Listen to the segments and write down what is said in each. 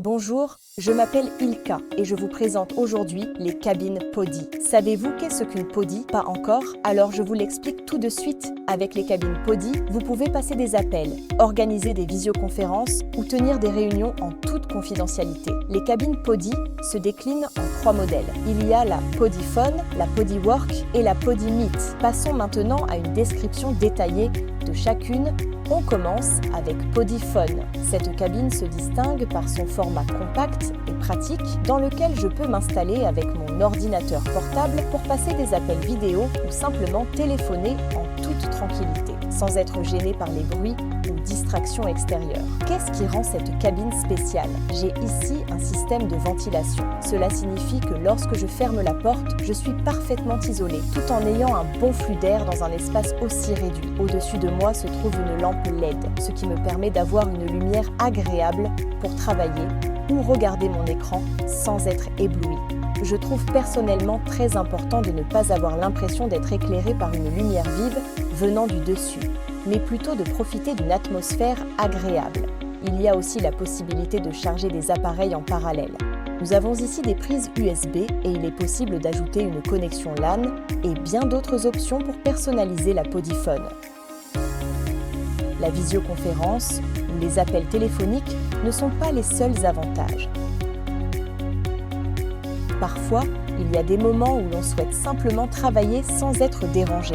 Bonjour, je m'appelle Ilka et je vous présente aujourd'hui les cabines PODI. Savez-vous qu'est-ce qu'une PODI? Pas encore? Alors je vous l'explique tout de suite. Avec les cabines PODI, vous pouvez passer des appels, organiser des visioconférences ou tenir des réunions en toute confidentialité. Les cabines PODI se déclinent en 3 modèles. Il y a la PODiPhone, la PODiWork et la PODiMeet. Passons maintenant à une description détaillée de chacune. On commence avec PODiPhone. Cette cabine se distingue par son format compact et pratique dans lequel je peux m'installer avec mon ordinateur portable pour passer des appels vidéo ou simplement téléphoner en toute tranquillité, sans être gêné par les bruits ou distractions extérieures. Qu'est-ce qui rend cette cabine spéciale? J'ai ici un système de ventilation. Cela signifie que lorsque je ferme la porte, je suis parfaitement isolé, tout en ayant un bon flux d'air dans un espace aussi réduit. Au-dessus de moi se trouve une lampe LED, ce qui me permet d'avoir une lumière agréable pour travailler ou regarder mon écran sans être ébloui. Je trouve personnellement très important de ne pas avoir l'impression d'être éclairé par une lumière vive venant du dessus, mais plutôt de profiter d'une atmosphère agréable. Il y a aussi la possibilité de charger des appareils en parallèle. Nous avons ici des prises USB et il est possible d'ajouter une connexion LAN et bien d'autres options pour personnaliser la PODiPhone. La visioconférence ou les appels téléphoniques ne sont pas les seuls avantages. Parfois, il y a des moments où l'on souhaite simplement travailler sans être dérangé.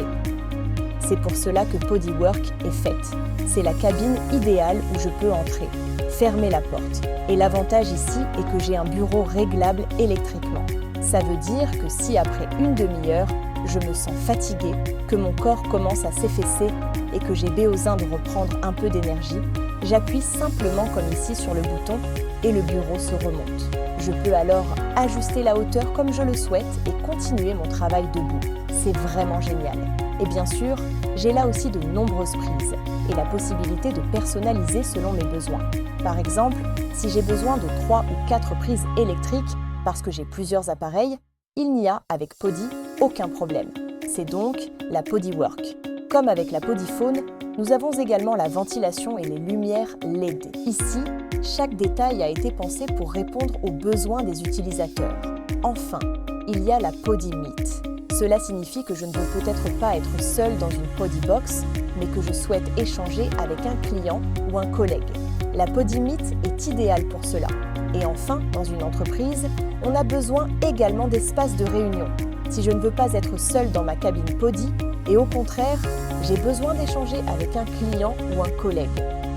C'est pour cela que PODiWork est faite. C'est la cabine idéale où je peux entrer, fermer la porte. Et l'avantage ici est que j'ai un bureau réglable électriquement. Ça veut dire que si après une demi-heure, je me sens fatiguée, que mon corps commence à s'effacer et que j'ai besoin de reprendre un peu d'énergie, j'appuie simplement comme ici sur le bouton et le bureau se remonte. Je peux alors ajuster la hauteur comme je le souhaite et continuer mon travail debout. C'est vraiment génial. Et bien sûr, j'ai là aussi de nombreuses prises et la possibilité de personnaliser selon mes besoins. Par exemple, si j'ai besoin de 3 ou 4 prises électriques parce que j'ai plusieurs appareils, il n'y a avec PODi aucun problème. C'est donc la PODiWork. Comme avec la PODiPhone, nous avons également la ventilation et les lumières LED. Ici, chaque détail a été pensé pour répondre aux besoins des utilisateurs. Enfin, il y a la PODiMeet. Cela signifie que je ne veux peut-être pas être seul dans une PODiBox, mais que je souhaite échanger avec un client ou un collègue. La PODiMeet est idéale pour cela. Et enfin, dans une entreprise, on a besoin également d'espaces de réunion. Si je ne veux pas être seul dans ma cabine PODi, et au contraire, j'ai besoin d'échanger avec un client ou un collègue.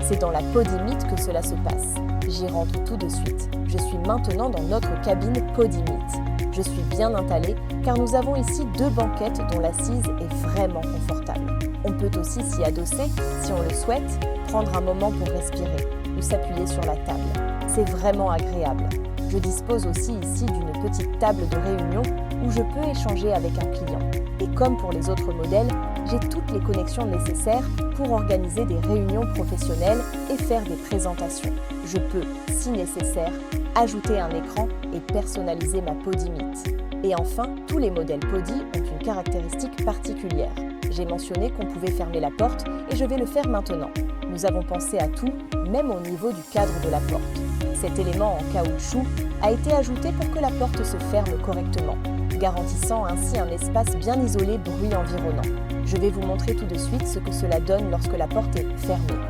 C'est dans la PODiMeet que cela se passe. J'y rentre tout de suite. Je suis maintenant dans notre cabine PODiMeet. Je suis bien installée car nous avons ici 2 banquettes dont l'assise est vraiment confortable. On peut aussi s'y adosser, si on le souhaite, prendre un moment pour respirer ou s'appuyer sur la table. C'est vraiment agréable. Je dispose aussi ici d'une petite table de réunion où je peux échanger avec un client. Et comme pour les autres modèles, j'ai toutes les connexions nécessaires pour organiser des réunions professionnelles et faire des présentations. Je peux, si nécessaire, ajouter un écran et personnaliser ma PODiMeet. Et enfin, tous les modèles PODi ont une caractéristique particulière. J'ai mentionné qu'on pouvait fermer la porte et je vais le faire maintenant. Nous avons pensé à tout, même au niveau du cadre de la porte. Cet élément en caoutchouc a été ajouté pour que la porte se ferme correctement, garantissant ainsi un espace bien isolé bruit environnant. Je vais vous montrer tout de suite ce que cela donne lorsque la porte est fermée.